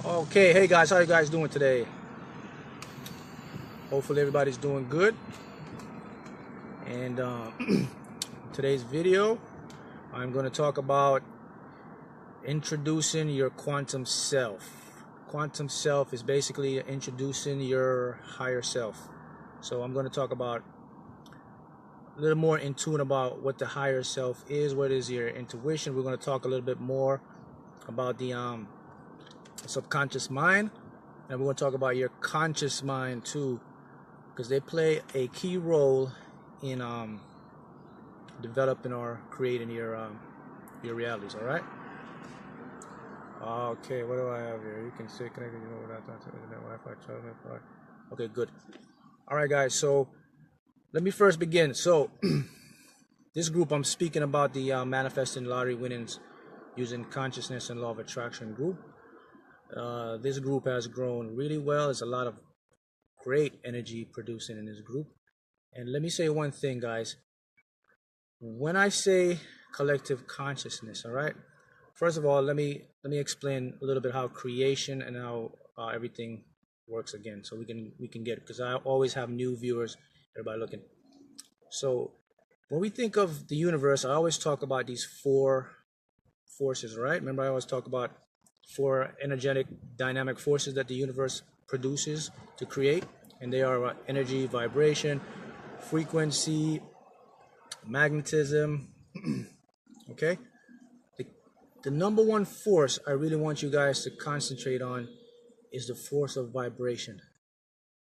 Okay, hey guys, how you guys doing today? Hopefully everybody's doing good. And today's video, I'm going to talk about introducing your quantum self. Quantum self is basically introducing your higher self. So I'm going to talk about a little more in tune about what the higher self is, what is your intuition. We're going to talk a little bit more about the subconscious mind, and we're going to talk about your conscious mind too, because they play a key role in developing or creating your realities. All right. Okay, what do I have here? You can stay connected, without internet, Wi-Fi, okay, good. All right, guys. So let me first begin. So this group, I'm speaking about the manifesting lottery winnings using consciousness and law of attraction group. This group has grown really well. There's a lot of great energy producing in this group. And let me say one thing, guys. When I say collective consciousness, all right, first of all, let me explain a little bit how creation and how everything works again, so we can get it, because I always have new viewers, everybody looking. So when we think of the universe, I always talk about these four forces, right? Remember, I always talk about four energetic dynamic forces that the universe produces to create, and they are energy, vibration, frequency, magnetism. Okay, the number one force I really want you guys to concentrate on is the force of vibration,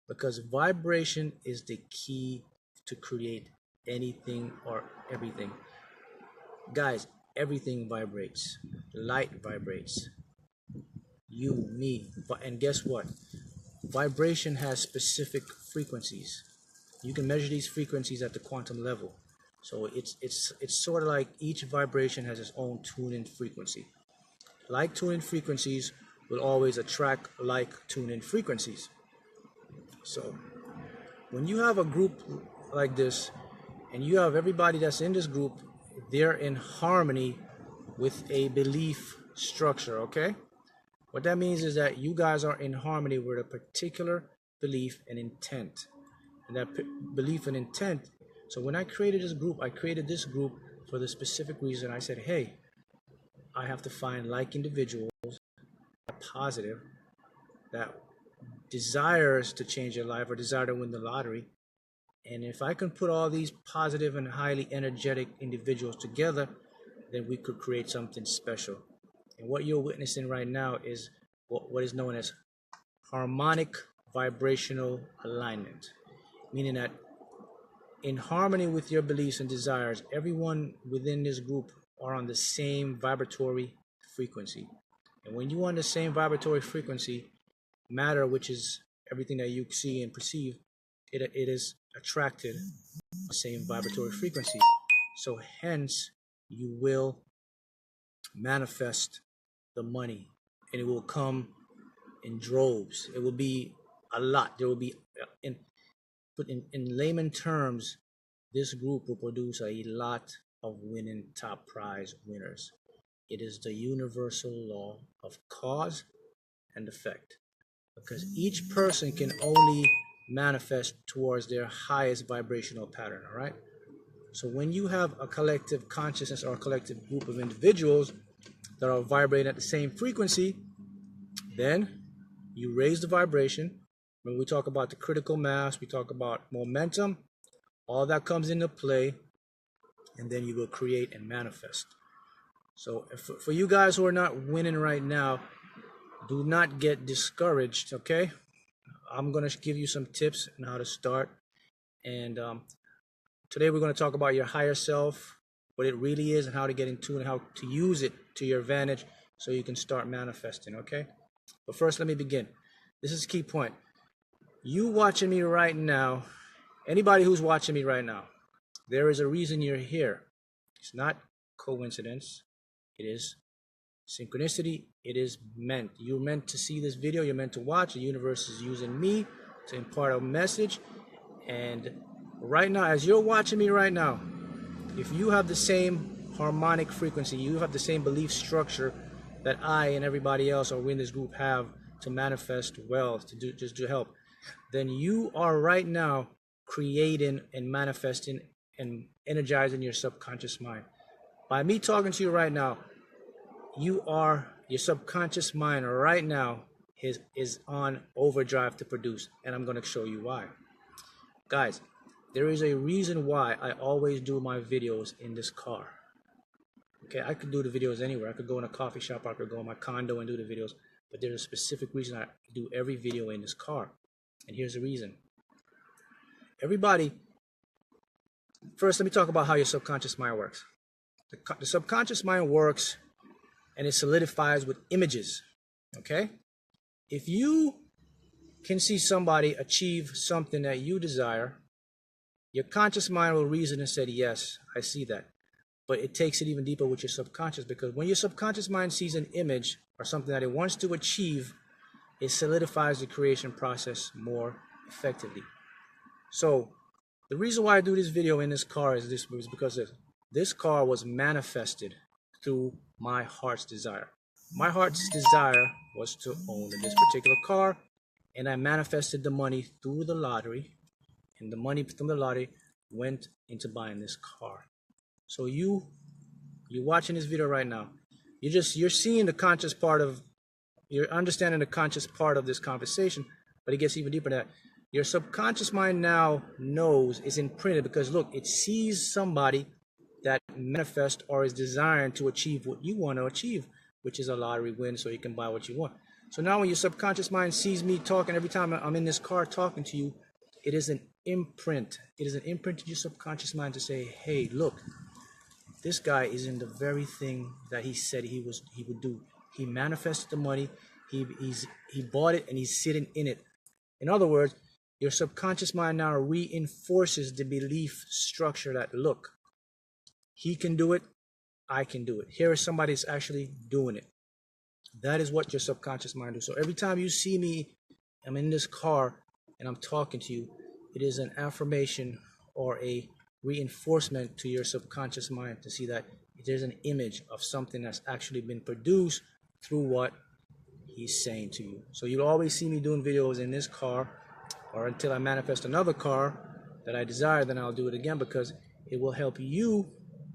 because vibration is the key to create anything or everything. Guys, everything vibrates. Light vibrates. You, me, and guess what? Vibration has specific frequencies. You can measure these frequencies at the quantum level. So it's sort of like each vibration has its own tune-in frequency. Like tune-in frequencies will always attract like tune-in frequencies. So when you have a group like this, and you have everybody that's in this group, they're in harmony with a belief structure, okay? What that means is that you guys are in harmony with a particular belief and intent. And that belief and intent, so when I created this group for the specific reason. I said, hey, I have to find like individuals, positive, that desires to change their life or desire to win the lottery. And if I can put all these positive and highly energetic individuals together, then we could create something special. And what you're witnessing right now is what is known as harmonic vibrational alignment, meaning that in harmony with your beliefs and desires, everyone within this group are on the same vibratory frequency. And when you're on the same vibratory frequency, matter, which is everything that you see and perceive, it is attracted to the same vibratory frequency. So hence, you will manifest the money, and it will come in droves. It will be a lot. There will be, in layman terms, this group will produce a lot of winning top prize winners. It is the universal law of cause and effect, because each person can only manifest towards their highest vibrational pattern, all right? So when you have a collective consciousness or a collective group of individuals that are vibrating at the same frequency, then you raise the vibration. When we talk about the critical mass, we talk about momentum, all that comes into play, and then you will create and manifest. So for you guys who are not winning right now, do not get discouraged, okay? I'm going to give you some tips on how to start. And today we're going to talk about your higher self, what it really is, and how to get in tune and how to use it to your advantage so you can start manifesting, okay? But first, let me begin. This is a key point. You watching me right now, anybody who's watching me right now, there is a reason you're here. It's not coincidence. It is synchronicity. It is meant. You're meant to see this video. You're meant to watch. The universe is using me to impart a message. And right now, as you're watching me right now, if you have the same harmonic frequency, you have the same belief structure that I and everybody else or we in this group have to manifest wealth, to do just to help, then you are right now creating and manifesting and energizing your subconscious mind. By me talking to you right now, your subconscious mind right now is on overdrive to produce, and I'm going to show you why. Guys, there is a reason why I always do my videos in this car. Okay, I could do the videos anywhere. I could go in a coffee shop, I could go in my condo and do the videos, but there's a specific reason I do every video in this car. And here's the reason. Everybody, first let me talk about how your subconscious mind works. The subconscious mind works and it solidifies with images. Okay? If you can see somebody achieve something that you desire, your conscious mind will reason and say, yes, I see that. But it takes it even deeper with your subconscious, because when your subconscious mind sees an image or something that it wants to achieve, it solidifies the creation process more effectively. So the reason why I do this video in this car is because this car was manifested through my heart's desire. My heart's desire was to own this particular car, and I manifested the money through the lottery, and the money from the lottery went into buying this car. So you're watching this video right now. You're seeing the conscious part of, you're understanding the conscious part of this conversation, but it gets even deeper than that. Your subconscious mind now knows, is imprinted, because look, it sees somebody that manifests or is desiring to achieve what you want to achieve, which is a lottery win so you can buy what you want. So now when your subconscious mind sees me talking, every time I'm in this car talking to you, it is an imprint. It is an imprint to your subconscious mind to say, hey, look, this guy is in the very thing that he said he would do. He manifested the money, he bought it, and he's sitting in it. In other words, your subconscious mind now reinforces the belief structure that, look, he can do it, I can do it. Here is somebody that's actually doing it. That is what your subconscious mind does. So every time you see me, I'm in this car and I'm talking to you, it is an affirmation or a reinforcement to your subconscious mind to see that there's an image of something that's actually been produced through what he's saying to you. So you'll always see me doing videos in this car, or until I manifest another car that I desire, then I'll do it again, because it will help you,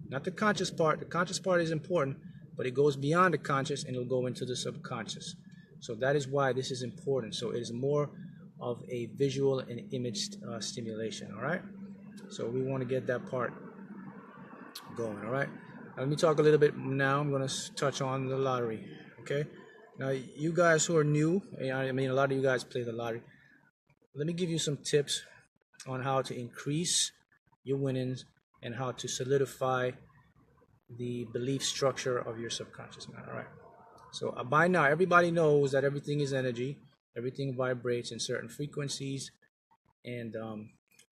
not the conscious part. The conscious part is important, but it goes beyond the conscious and it'll go into the subconscious. So that is why this is important. So it is more of a visual and image stimulation, all right? So we want to get that part going, all right? Now let me talk a little bit now. I'm going to touch on the lottery, okay? Now, you guys who are new, I mean, a lot of you guys play the lottery. Let me give you some tips on how to increase your winnings and how to solidify the belief structure of your subconscious mind, all right? So by now, everybody knows that everything is energy. Everything vibrates in certain frequencies, and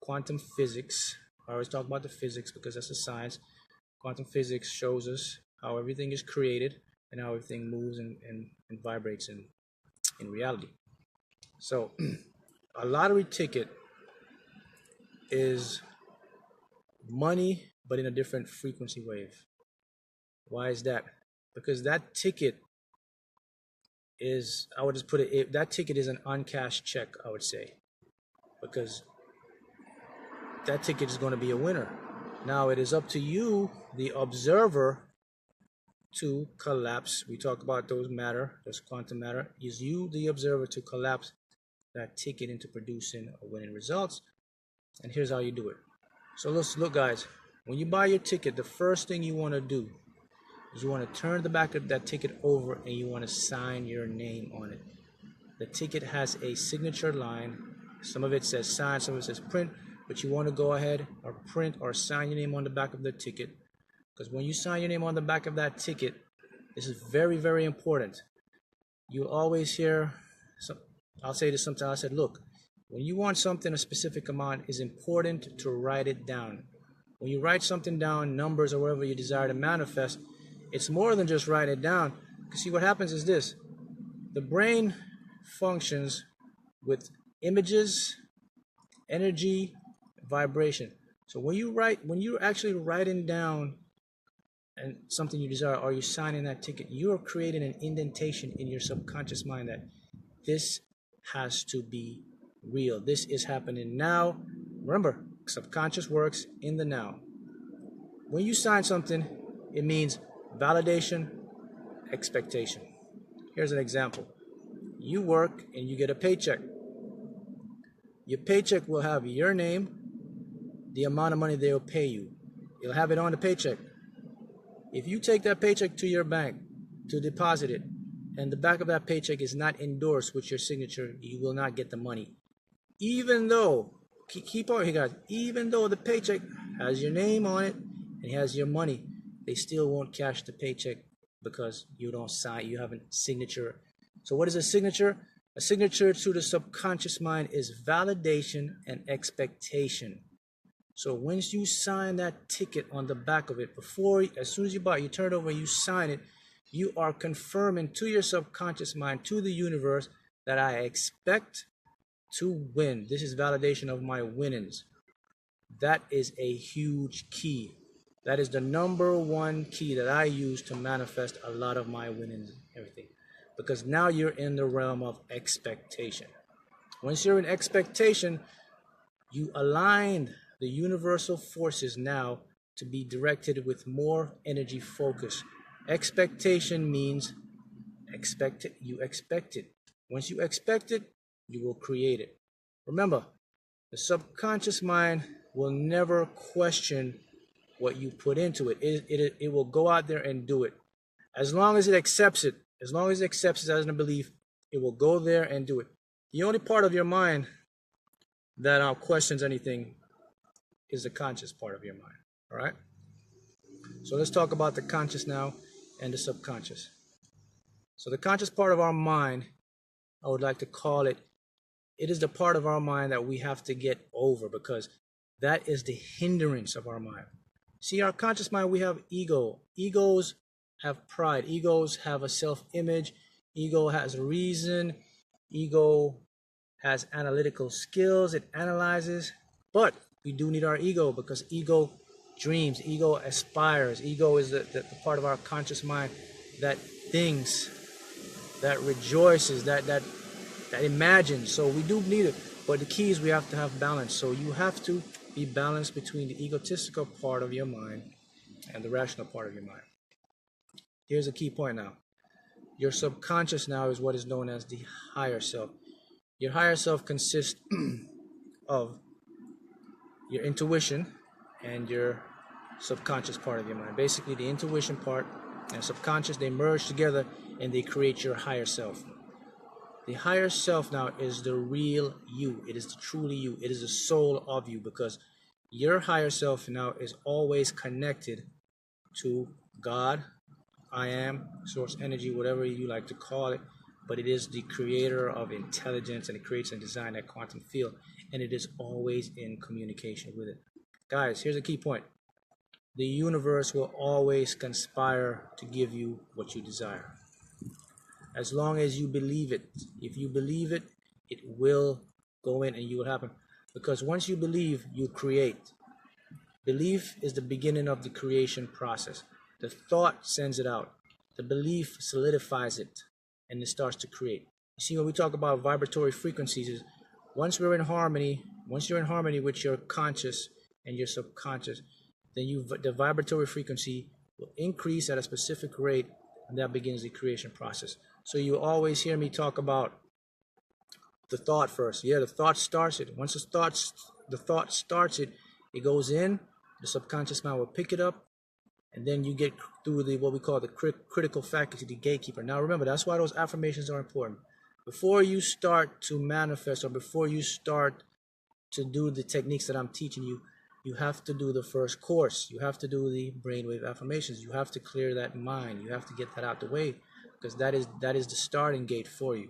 quantum physics, I always talk about the physics because that's the science. Quantum physics shows us how everything is created and how everything moves and vibrates in reality. So a lottery ticket is money, but in a different frequency wave. Why is that? Because that ticket is, I would just put it, that ticket is an uncashed check, I would say, because that ticket is going to be a winner. Now it is up to you, the observer, to collapse. We talk about those quantum matter. Is you, the observer, to collapse that ticket into producing a winning results. And here's how you do it. So let's look, guys. When you buy your ticket, the first thing you want to do is you want to turn the back of that ticket over and you want to sign your name on it. The ticket has a signature line. Some of it says sign, some of it says print, but you want to go ahead or print or sign your name on the back of the ticket, because when you sign your name on the back of that ticket, this is very, very important. You'll always hear, I'll say this sometimes, I said, look, when you want something a specific amount, it's important to write it down. When you write something down, numbers or whatever you desire to manifest, it's more than just write it down. Because see, what happens is this. The brain functions with images, energy, vibration. So when you're actually writing down and something you desire, or you're signing that ticket, you are creating an indentation in your subconscious mind that this has to be real. This is happening now. Remember, subconscious works in the now. When you sign something, it means validation, expectation. Here's an example. You work and you get a paycheck. Your paycheck will have your name, the amount of money they'll pay you. You'll have it on the paycheck. If you take that paycheck to your bank to deposit it, and the back of that paycheck is not endorsed with your signature, you will not get the money. Even though, keep on here guys, even though the paycheck has your name on it and has your money, they still won't cash the paycheck because you don't sign, you haven't signature. So what is a signature? A signature to the subconscious mind is validation and expectation. So once you sign that ticket on the back of it, as soon as you buy it, you turn it over, you sign it, you are confirming to your subconscious mind, to the universe, that I expect to win. This is validation of my winnings. That is a huge key. That is the number one key that I use to manifest a lot of my winnings and everything. Because now you're in the realm of expectation. Once you're in expectation, you align the universal forces now to be directed with more energy focus. Expectation means you expect it. Once you expect it, you will create it. Remember, the subconscious mind will never question what you put into it. It will go out there and do it. As long as it accepts it, as long as it accepts it as a belief, it will go there and do it. The only part of your mind that questions anything is the conscious part of your mind. All right? So let's talk about the conscious now and the subconscious. So the conscious part of our mind, I would like to call it, it is the part of our mind that we have to get over, because that is the hindrance of our mind. See, our conscious mind, we have ego. Egos have pride. Egos have a self-image. Ego has reason. Ego has analytical skills. It analyzes. But we do need our ego, because ego dreams. Ego aspires. Ego is the part of our conscious mind that thinks, that rejoices, that imagines. So we do need it. But the key is we have to have balance. So you have to be balanced between the egotistical part of your mind and the rational part of your mind. Here's a key point now. Your subconscious now is what is known as the higher self. Your higher self consists of your intuition and your subconscious part of your mind. Basically, the intuition part and subconscious, they merge together and they create your higher self. The higher self now is the real you. It is the truly you. It is the soul of you, because your higher self now is always connected to God, I am, source energy, whatever you like to call it. But it is the creator of intelligence, and it creates and designs that quantum field. And it is always in communication with it. Guys, here's a key point. The universe will always conspire to give you what you desire. As long as you believe it. If you believe it, it will go in and you will happen. Because once you believe, you create. Belief is the beginning of the creation process. The thought sends it out. The belief solidifies it, and it starts to create. You see, when we talk about vibratory frequencies, is once you're in harmony with your conscious and your subconscious, then the vibratory frequency will increase at a specific rate, and that begins the creation process. So you always hear me talk about the thought first. Yeah, the thought starts it. Once the thought starts it, it goes in, the subconscious mind will pick it up, and then you get through what we call the critical faculty, the gatekeeper. Now remember, that's why those affirmations are important. Before you start to manifest, or before you start to do the techniques that I'm teaching you, you have to do the first course. You have to do the brainwave affirmations. You have to clear that mind. You have to get that out the way, because that is the starting gate for you,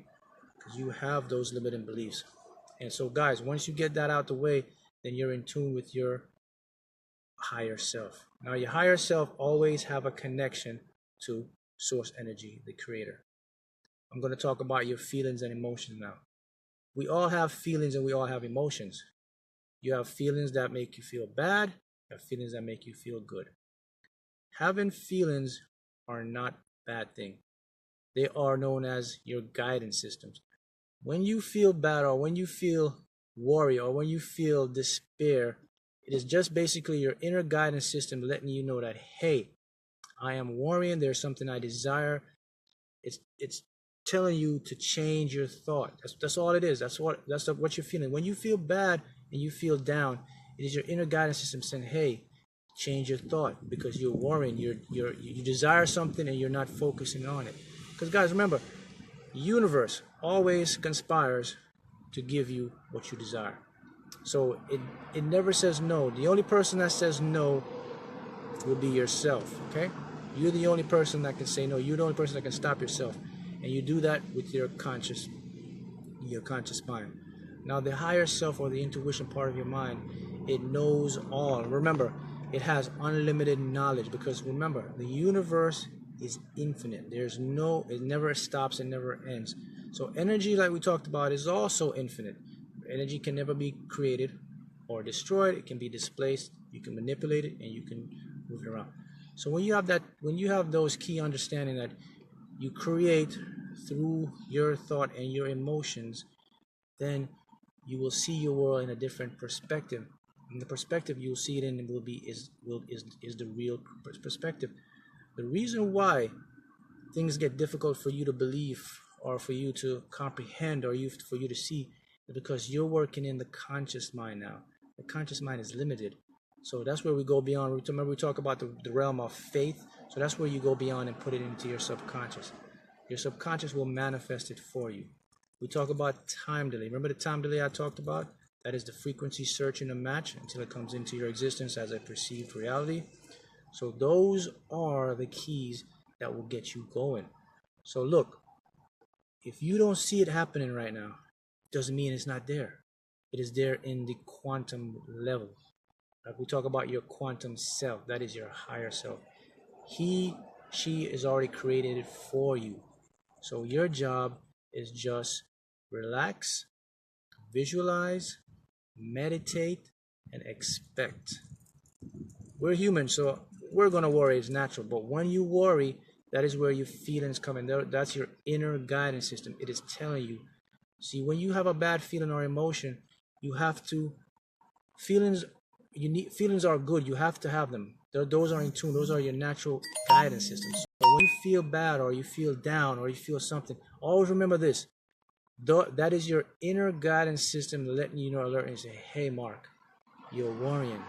because you have those limiting beliefs. And so guys, once you get that out the way, then you're in tune with your higher self. Now your higher self always have a connection to source energy, the creator. I'm going to talk about your feelings and emotions now. We all have feelings and we all have emotions. You have feelings that make you feel bad. You have feelings that make you feel good. Having feelings are not a bad thing. They are known as your guidance systems. When you feel bad, or when you feel worry, or when you feel despair, it is just basically your inner guidance system letting you know that, hey, I am worrying, there's something I desire. It's telling you to change your thought. That's all it is. What you're feeling. When you feel bad and you feel down, it is your inner guidance system saying, hey, change your thought, because you're worrying, you desire something and you're not focusing on it. Because guys, remember, universe always conspires to give you what you desire. So it never says no. The only person that says no will be yourself. Okay, you're the only person that can say no. You're the only person that can stop yourself, and you do that with your conscious mind. Now the higher self, or the intuition part of your mind, it knows all. Remember, it has unlimited knowledge, because remember, the universe is infinite. It never stops and never ends. So energy, like we talked about, is also infinite. Energy can never be created or destroyed. It can be displaced. You can manipulate it, and you can move it around. So when you have those key understanding that you create through your thought and your emotions, then you will see your world in a different perspective. And the perspective you'll see it in is the real perspective. The reason why things get difficult for you to believe, or for you to comprehend, or for you to see, is because you're working in the conscious mind now. The conscious mind is limited. So that's where we go beyond. Remember, we talk about the realm of faith. So that's where you go beyond and put it into your subconscious. Your subconscious will manifest it for you. We talk about time delay. Remember the time delay I talked about? That is the frequency searching a match until it comes into your existence as a perceived reality. So those are the keys that will get you going. So look, if you don't see it happening right now, it doesn't mean it's not there. It is there in the quantum level. Like we talk about your quantum self, that is your higher self. She is already created it for you. So your job is just relax, visualize, meditate, and expect. We're human, so we're gonna worry. It's natural. But when you worry, that is where your feelings come in. That's your inner guidance system. It is telling you. See, when you have a bad feeling or emotion, you have to feelings. Feelings are good. You have to have them. Those are in tune. Those are your natural guidance systems. So when you feel bad, or you feel down, or you feel something, always remember this. That is your inner guidance system letting you know, alert, and say, hey, Mark, you're worrying.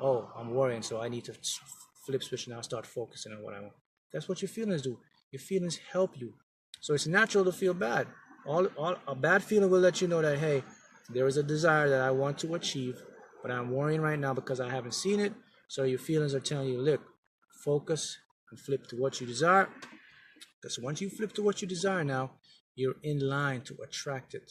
Oh, I'm worrying, so I need to flip switch and I'll start focusing on what I want. That's what your feelings do. Your feelings help you. So it's natural to feel bad. A bad feeling will let you know that, hey, there is a desire that I want to achieve, but I'm worrying right now because I haven't seen it. So your feelings are telling you, look, focus and flip to what you desire. Because once you flip to what you desire now, you're in line to attract it.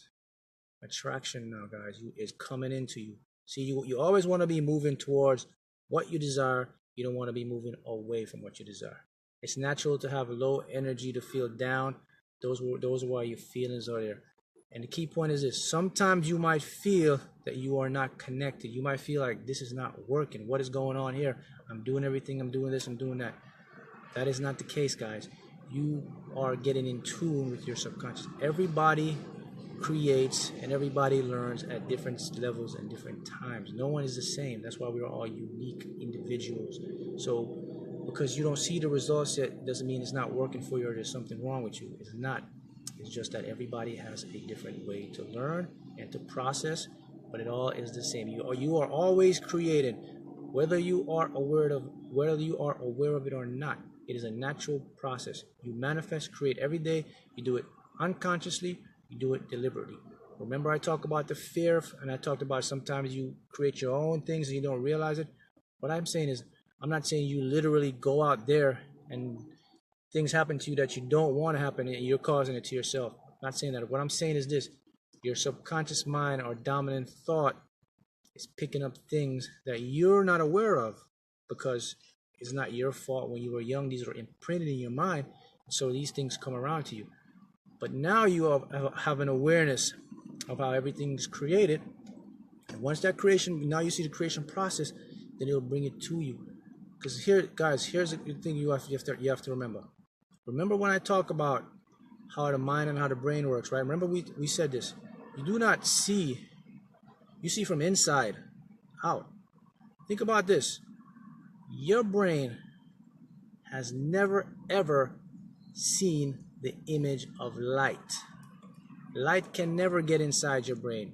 Attraction now, guys, is coming into you. See, you always want to be moving towards what you desire. You don't want to be moving away from what you desire. It's natural to have low energy, to feel down. Those are why your feelings are there. And the key point is this. Sometimes you might feel that you are not connected. You might feel like this is not working. What is going on here? I'm doing everything. I'm doing this. I'm doing that. That is not the case, guys. You are getting in tune with your subconscious. Everybody creates and everybody learns at different levels and different times. No one is the same. That's why we're all unique individuals. So because you don't see the results yet doesn't mean it's not working for you or there's something wrong with you. It's not. It's just that everybody has a different way to learn and to process, but it all is the same. You are always creating, whether you are aware of it or not. It is a natural process. You manifest, create every day. You do it unconsciously. You do it deliberately. Remember I talked about the fear, and I talked about sometimes you create your own things and you don't realize it. What I'm saying is, I'm not saying you literally go out there and things happen to you that you don't want to happen and you're causing it to yourself. I'm not saying that. What I'm saying is this. Your subconscious mind or dominant thought is picking up things that you're not aware of because it's not your fault. When you were young, these were imprinted in your mind. So these things come around to you. But now you have an awareness of how everything's created. And once that creation, now you see the creation process, then it'll bring it to you. Because here, guys, here's the thing you have to remember. Remember when I talk about how the mind and how the brain works, right? Remember we said this. You do not see, you see from inside out. Think about this. Your brain has never ever seen the image of light. Light can never get inside your brain.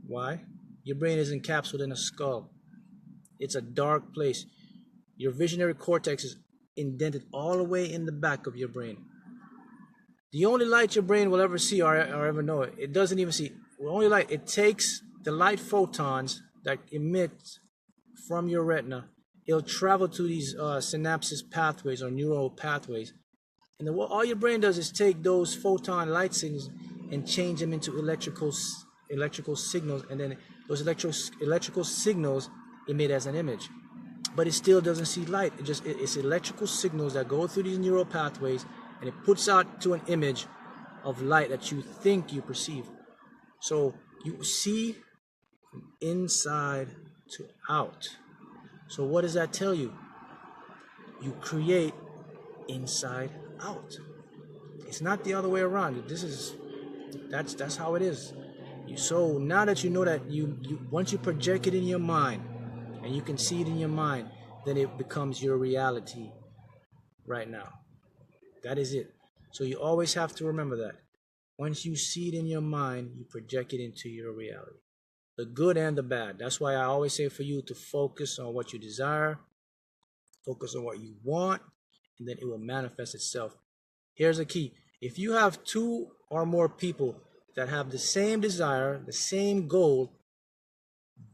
Why? Your brain is encapsulated in a skull. It's a dark place. Your visionary cortex is indented all the way in the back of your brain. The only light your brain will ever see or ever know, it doesn't even see. The only light, it takes the light photons that emit from your retina. It'll travel to these synapses pathways or neural pathways. And then what all your brain does is take those photon light signals and change them into electrical signals, and then those electrical signals emit as an image. But it still doesn't see light. It's electrical signals that go through these neural pathways, and it puts out to an image of light that you think you perceive. So you see from inside to out. So what does that tell you? You create inside out. It's not the other way around. That's how it is. So now that you know that once you project it in your mind and you can see it in your mind, then it becomes your reality right now. That is it. So you always have to remember that. Once you see it in your mind, you project it into your reality. The good and the bad. That's why I always say for you to focus on what you desire, focus on what you want, and then it will manifest itself. Here's the key. If you have 2 or more people that have the same desire, the same goal,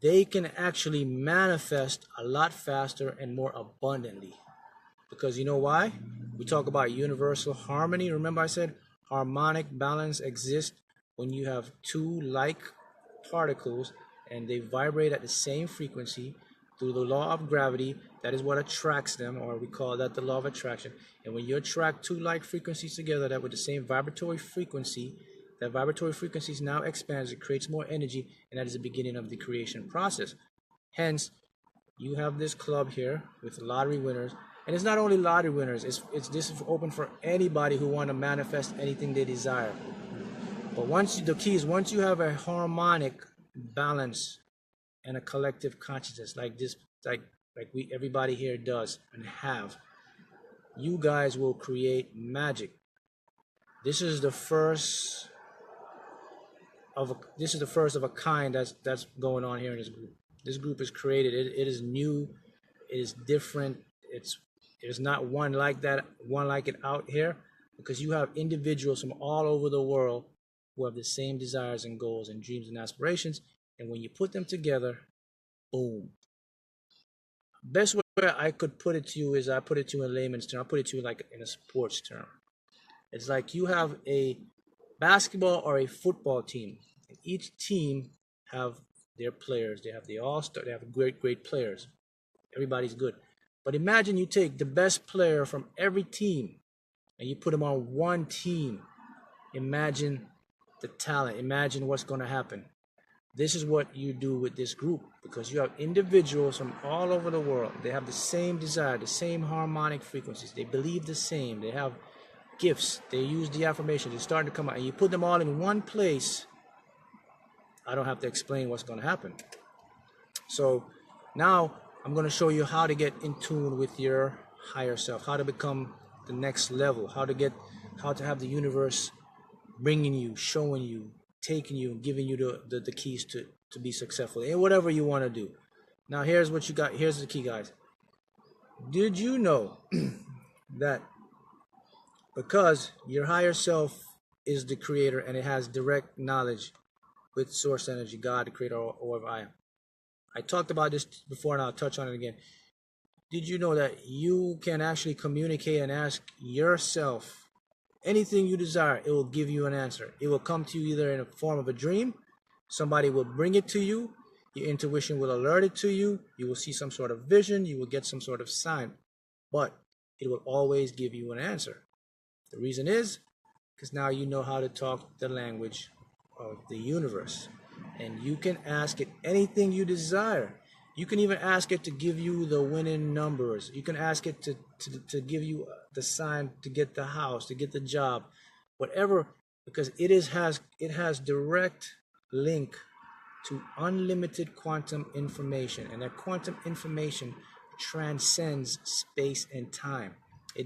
they can actually manifest a lot faster and more abundantly. Because you know why? We talk about universal harmony. Remember I said harmonic balance exists when you have 2 like particles and they vibrate at the same frequency through the law of gravity. That is what attracts them, or we call that the law of attraction. And when you attract 2 like frequencies together that with the same vibratory frequency, that vibratory frequency now expands, it creates more energy, and that is the beginning of the creation process. Hence, you have this club here with lottery winners, and it's not only lottery winners, this is open for anybody who want to manifest anything they desire. But the key is once you have a harmonic balance and a collective consciousness like this, like everybody here does and have, you guys will create magic. This is the first of a kind that's going on here in this group. This group is created. It is new. It is different. There's not one like it out here, because you have individuals from all over the world who have the same desires and goals and dreams and aspirations. And when you put them together, boom. Best way I could put it to you is I put it to you in layman's term. I put it to you like in a sports term. It's like you have a basketball or a football team. And each team have their players. They have the all-star. They have great players. Everybody's good. But imagine you take the best player from every team and you put them on one team. Imagine the talent. Imagine what's going to happen. This is what you do with this group, because you have individuals from all over the world. They have the same desire, the same harmonic frequencies. They believe the same. They have gifts. They use the affirmation. They're starting to come out. And you put them all in one place. I don't have to explain what's going to happen. So now I'm going to show you how to get in tune with your higher self, how to become the next level, how to have the universe bringing you, showing you, taking you, and giving you the keys to be successful in whatever you want to do. Now here's what you got. Here's the key, guys. Did you know that because your higher self is the creator and it has direct knowledge with source energy, God, the creator, or I am. I talked about this before and I'll touch on it again. Did you know that you can actually communicate and ask yourself anything you desire? It will give you an answer. It will come to you either in the form of a dream. Somebody will bring it to you. Your intuition will alert it to you. You will see some sort of vision. You will get some sort of sign. But it will always give you an answer. The reason is because now you know how to talk the language of the universe. And you can ask it anything you desire. You can even ask it to give you the winning numbers. You can ask it to give you the sign to get the house, to get the job, whatever, because it has direct link to unlimited quantum information, and that quantum information transcends space and time.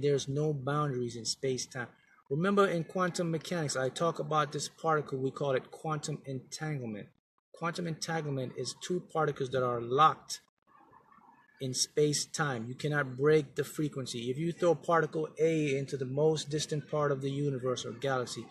There's no boundaries in space time. Remember, in quantum mechanics, I talk about this particle, we call it quantum entanglement. Quantum entanglement is two particles that are locked in space-time. You cannot break the frequency. If you throw particle A into the most distant part of the universe or galaxy,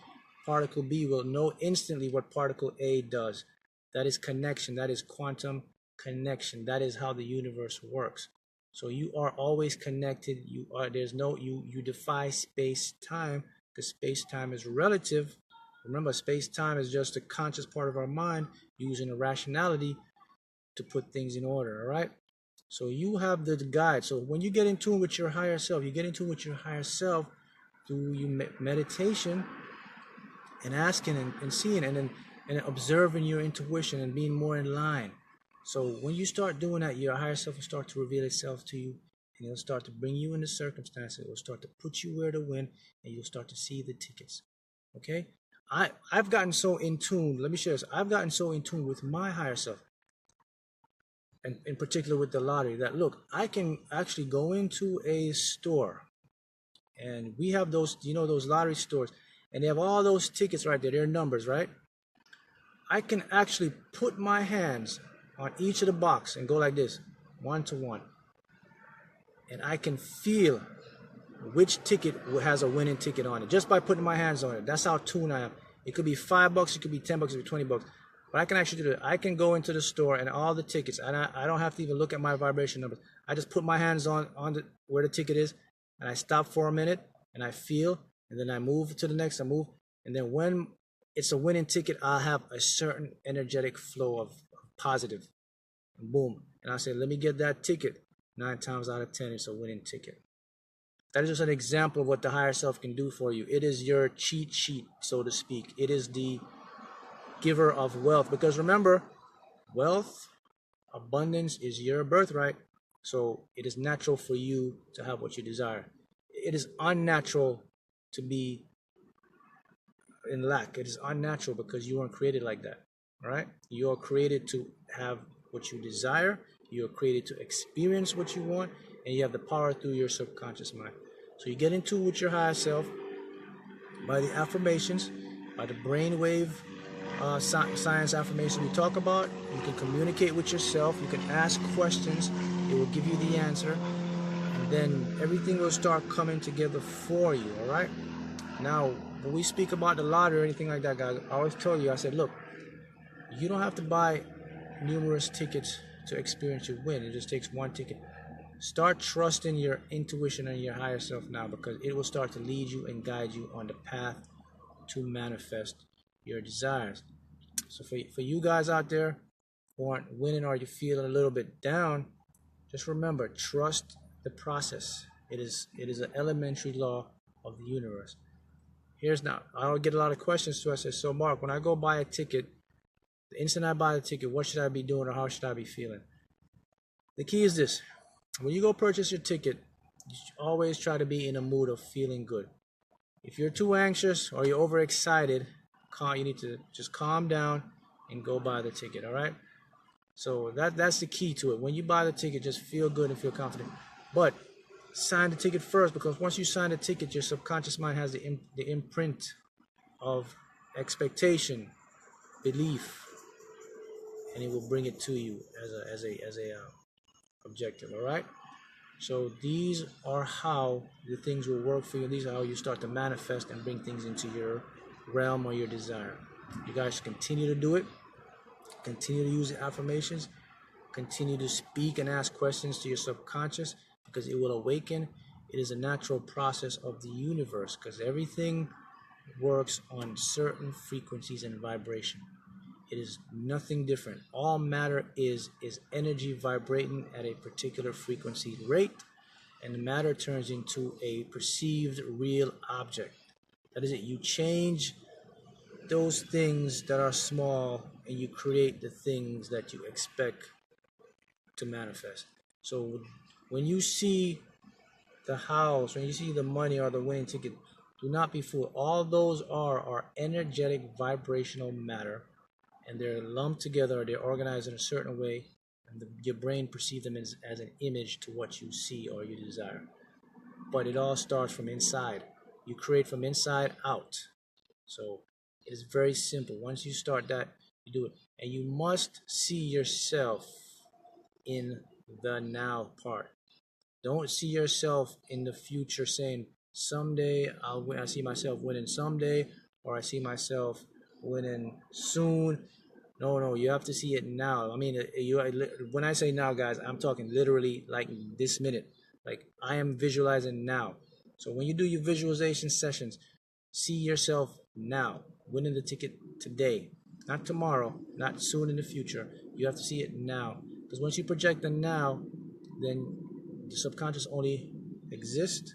particle B will know instantly what particle A does. That is connection. That is quantum connection. That is how the universe works. So you are always connected. You defy space-time, because space-time is relative. Remember, space-time is just a conscious part of our mind using a rationality to put things in order, all right? So you have the guide. So when you get in tune with your higher self, you get in tune with your higher self through meditation and asking and seeing and observing your intuition and being more in line. So when you start doing that, your higher self will start to reveal itself to you, and it'll start to bring you into circumstances. It will start to put you where to win, and you'll start to see the tickets. Okay? I've gotten so in tune. Let me share this. I've gotten so in tune with my higher self, and in particular with the lottery, that look, I can actually go into a store, and we have those, those lottery stores, and they have all those tickets right there. They're numbers, right? I can actually put my hands on each of the box and go like this, 1 to 1, and I can feel which ticket has a winning ticket on it just by putting my hands on it. That's how tuned I am. It could be $5, it could be $10, it could be $20. But I can actually do that. I can go into the store and all the tickets, and I don't have to even look at my vibration numbers. I just put my hands on where the ticket is, and I stop for a minute, and I feel, and then I move to the next, I move, and then when it's a winning ticket, I'll have a certain energetic flow of positive. And boom. And I say, let me get that ticket. 9 times out of 10, it's a winning ticket. That is just an example of what the higher self can do for you. It is your cheat sheet, so to speak. It is the giver of wealth. Because remember, wealth, abundance is your birthright. So it is natural for you to have what you desire. It is unnatural to be in lack. It is unnatural because you weren't created like that. All right? You are created to have what you desire. You are created to experience what you want, and you have the power through your subconscious mind. So you get into with your higher self by the affirmations, by the brainwave science affirmations we talk about. You can communicate with yourself. You can ask questions. It will give you the answer, and then everything will start coming together for you. All right? Now, when we speak about the lottery or anything like that, guys, I always tell you, I said, look, you don't have to buy numerous tickets to experience your win. It just takes one ticket. Start trusting your intuition and your higher self now, because it will start to lead you and guide you on the path to manifest your desires. So for you guys out there who aren't winning, or you feeling a little bit down, just remember, trust the process. It is an elementary law of the universe. Here's now, I'll get a lot of questions too. I said, so Mark, when I go buy a ticket, the instant I buy the ticket, what should I be doing, or how should I be feeling? The key is this. When you go purchase your ticket, you should always try to be in a mood of feeling good. If you're too anxious or you're overexcited, you need to just calm down and go buy the ticket, all right? So that's the key to it. When you buy the ticket, just feel good and feel confident. But sign the ticket first, because once you sign the ticket, your subconscious mind has the imprint of expectation, belief, and it will bring it to you as a objective. All right. So these are how the things will work for you. These are how you start to manifest and bring things into your realm or your desire. You guys should continue to do it. Continue to use the affirmations. Continue to speak and ask questions to your subconscious, because it will awaken. It is a natural process of the universe, because everything works on certain frequencies and vibration. It is nothing different. All matter is energy vibrating at a particular frequency rate, and the matter turns into a perceived real object. That is it. You change those things that are small, and you create the things that you expect to manifest. So when you see the house, when you see the money or the winning ticket, do not be fooled. All those are energetic vibrational matter, and they're lumped together, or they're organized in a certain way, and your brain perceives them as an image to what you see or you desire. But it all starts from inside. You create from inside out. So it's very simple. Once you start that, you do it. And you must see yourself in the now part. Don't see yourself in the future saying, someday I'll win. I see myself winning someday, or I see myself winning soon. No, you have to see it now. I mean, when I say now, guys, I'm talking literally like this minute. Like, I am visualizing now. So when you do your visualization sessions, see yourself now, winning the ticket today, not tomorrow, not soon in the future. You have to see it now. Because once you project the now, then the subconscious only exists,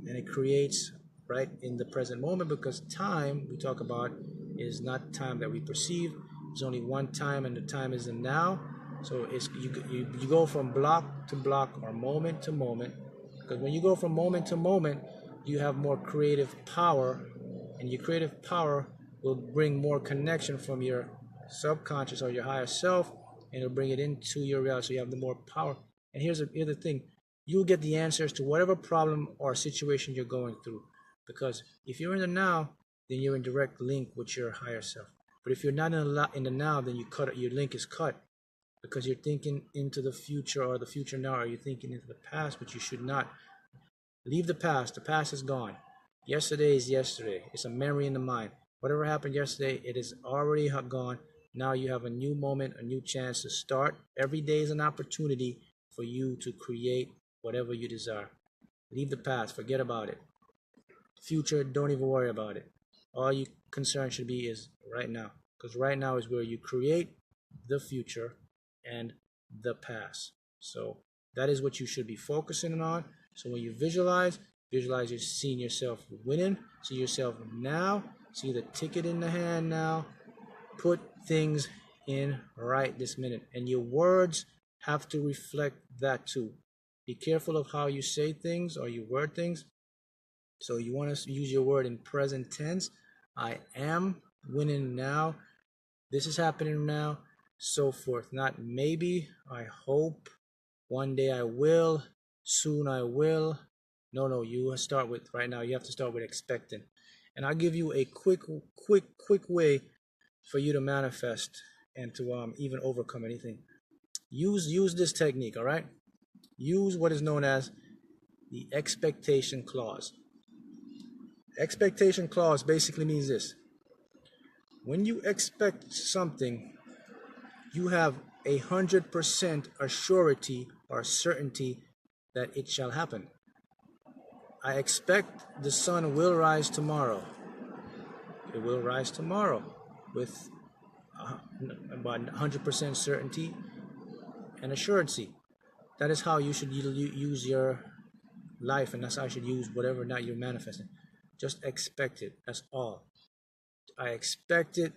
and it creates right in the present moment, because time we talk about is not time that we perceive. There's only one time, and the time is the now. So it's you go from block to block or moment to moment, because when you go from moment to moment, you have more creative power, and your creative power will bring more connection from your subconscious or your higher self, and it'll bring it into your reality. So you have the more power. And here's the thing: you'll get the answers to whatever problem or situation you're going through, because if you're in the now, then you're in direct link with your higher self. But if you're not in the now, then your link is cut, because you're thinking into the future, or the future now, or you're thinking into the past, but you should not. Leave the past. The past is gone. Yesterday is yesterday. It's a memory in the mind. Whatever happened yesterday, it is already gone. Now you have a new moment, a new chance to start. Every day is an opportunity for you to create whatever you desire. Leave the past. Forget about it. Future, don't even worry about it. All your concern should be is right now, because right now is where you create the future and the past. So that is what you should be focusing on. So when you visualize you're seeing yourself winning, see yourself now, see the ticket in the hand now. Put things in right this minute, and your words have to reflect that too. Be careful of how you say things or you word things. So you want to use your word in present tense. I am winning now. This is happening now. So forth. Not maybe, I hope, one day I will, soon I will. No, you start with right now. You have to start with expecting. And I'll give you a quick way for you to manifest and to even overcome anything. Use this technique, all right? Use what is known as the expectation clause. Expectation clause basically means this: when you expect something, you have 100% assurity or certainty that it shall happen. I expect the sun will rise tomorrow. It will rise tomorrow with about 100% certainty and assurity. That is how you should use your life, and that's how you should use whatever not you're manifesting. Just expect it. That's all. I expect it.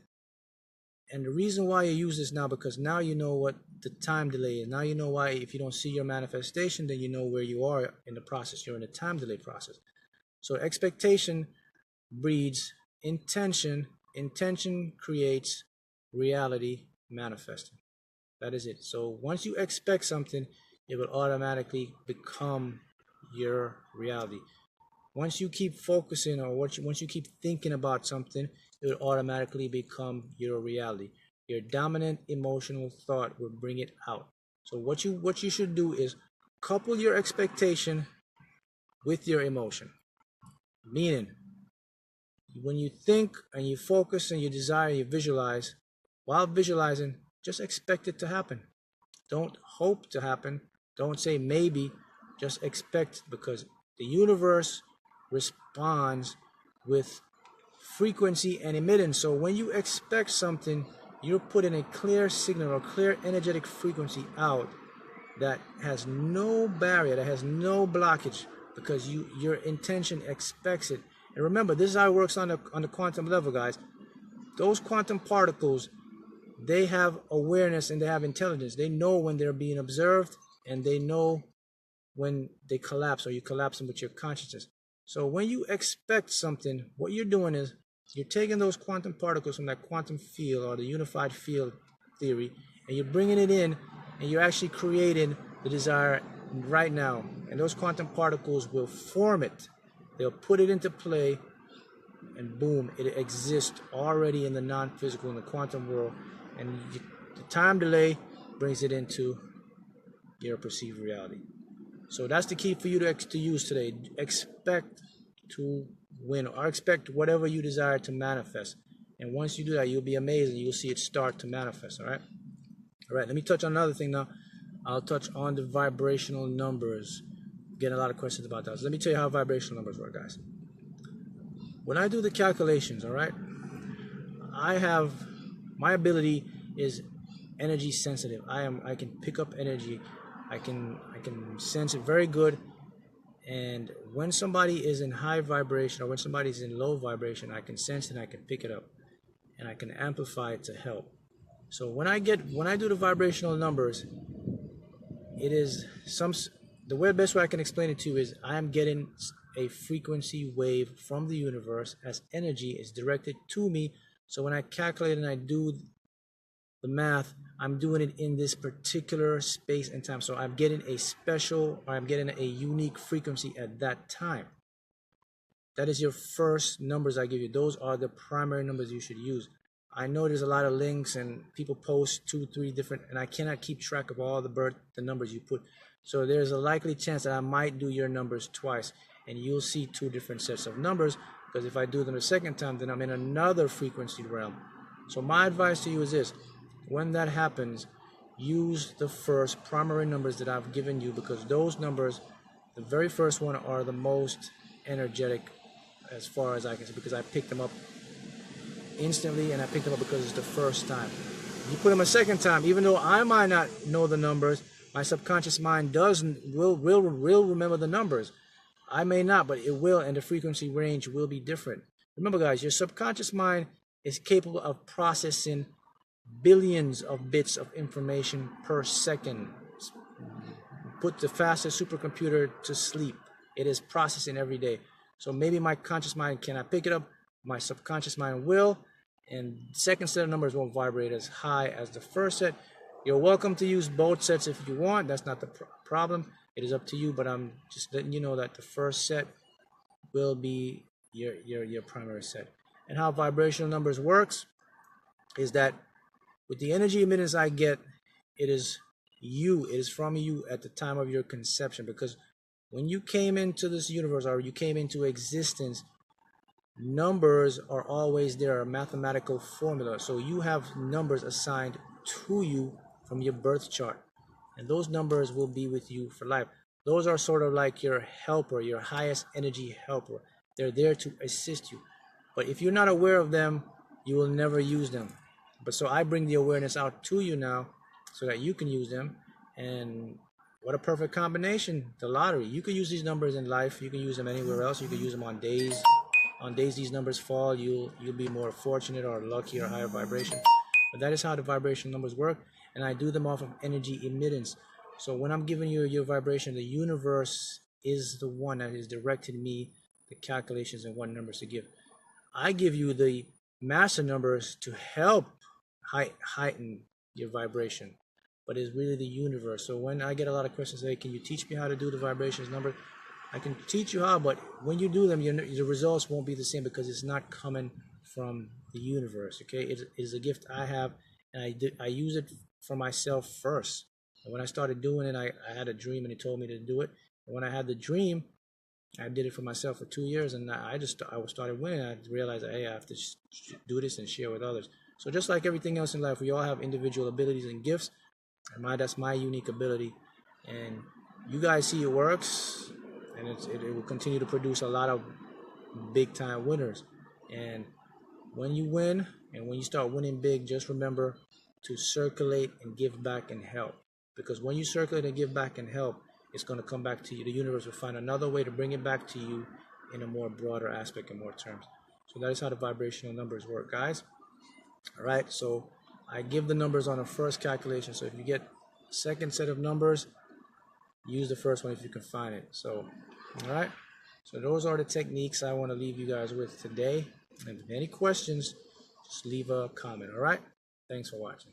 And the reason why you use this now, because now you know what the time delay is. Now you know why if you don't see your manifestation, then you know where you are in the process. You're in the time delay process. So expectation breeds intention. Intention creates reality manifesting. That is it. So once you expect something, it will automatically become your reality. Once you keep focusing, or once you keep thinking about something, it will automatically become your reality. Your dominant emotional thought will bring it out. So what you should do is couple your expectation with your emotion. Meaning, when you think and you focus and you desire, you visualize, while visualizing, just expect it to happen. Don't hope to happen. Don't say maybe. Just expect, because the universe responds with frequency and emitting. So when you expect something, you're putting a clear signal or clear energetic frequency out that has no barrier, that has no blockage, because your intention expects it. And remember, this is how it works on the quantum level, guys. Those quantum particles they have awareness and they have intelligence. They know when they're being observed, and they know when they collapse, or you collapse them with your consciousness. So when you expect something, what you're doing is you're taking those quantum particles from that quantum field, or the unified field theory, and you're bringing it in, and you're actually creating the desire right now. And those quantum particles will form it. They'll put it into play, and boom, it exists already in the non-physical, in the quantum world. And the time delay brings it into your perceived reality. So that's the key for you to use today. Expect to win, or expect whatever you desire to manifest. And once you do that, you'll be amazed, and you'll see it start to manifest. All right. Let me touch on another thing now. I'll touch on the vibrational numbers. Getting a lot of questions about that. So let me tell you how vibrational numbers work, guys. When I do the calculations, all right, my ability is energy sensitive. I can pick up energy. I can sense it very good. And when somebody is in high vibration, or when somebody's in low vibration, I can sense it and I can pick it up, and I can amplify it to help. So when I do the vibrational numbers, it is the best way I can explain it to you is I am getting a frequency wave from the universe as energy is directed to me. So when I calculate and I do the math, I'm doing it in this particular space and time. So I'm getting I'm getting a unique frequency at that time. That is your first numbers I give you. Those are the primary numbers you should use. I know there's a lot of links and people post 2, 3 different, and I cannot keep track of all the numbers you put. So there's a likely chance that I might do your numbers twice, and you'll see 2 different sets of numbers, because if I do them a second time, then I'm in another frequency realm. So my advice to you is this: when that happens, use the first primary numbers that I've given you, because those numbers, the very first one, are the most energetic as far as I can see, because I picked them up instantly, and I picked them up because it's the first time. If you put them a second time, even though I might not know the numbers, my subconscious mind will remember the numbers. I may not, but it will, and the frequency range will be different. Remember, guys, your subconscious mind is capable of processing billions of bits of information per second. Put the fastest supercomputer to sleep. It is processing every day. So maybe my conscious mind cannot pick it up, my subconscious mind will, and the second set of numbers won't vibrate as high as the first set. You're welcome to use both sets if you want. That's not the problem. It is up to you, but I'm just letting you know that the first set will be your primary set. And how vibrational numbers works is that with the energy emittance I get, it is from you at the time of your conception, because when you came into this universe, or you came into existence, numbers are always there, a mathematical formula. So you have numbers assigned to you from your birth chart, and those numbers will be with you for life. Those are sort of like your helper, your highest energy helper. They're there to assist you. But if you're not aware of them, you will never use them. But so I bring the awareness out to you now so that you can use them. And what a perfect combination, the lottery. You can use these numbers in life. You can use them anywhere else. You can use them on days. On days these numbers fall, you'll be more fortunate or lucky or higher vibration. But that is how the vibration numbers work. And I do them off of energy emittance. So when I'm giving you your vibration, the universe is the one that has directed me the calculations and what numbers to give. I give you the master numbers to help heighten your vibration, but it's really the universe. So when I get a lot of questions, hey, can you teach me how to do the vibrations number? I can teach you how, but when you do them, the results won't be the same, because it's not coming from the universe. Okay, it is a gift I have, and I use it for myself first. And when I started doing it, I had a dream, and he told me to do it. And when I had the dream, I did it for myself for 2 years, and I started winning. I realized that, hey, I have to do this and share with others. So just like everything else in life, we all have individual abilities and gifts, and that's my unique ability. And you guys see it works, and it will continue to produce a lot of big time winners. And when you win, and when you start winning big, just remember to circulate and give back and help. Because when you circulate and give back and help, it's going to come back to you. The universe will find another way to bring it back to you in a more broader aspect and more terms. So that is how the vibrational numbers work, guys. All right, so I give the numbers on the first calculation. So if you get a second set of numbers, use the first one if you can find it. So, all right. So those are the techniques I want to leave you guys with today. And if any questions, just leave a comment. All right. Thanks for watching.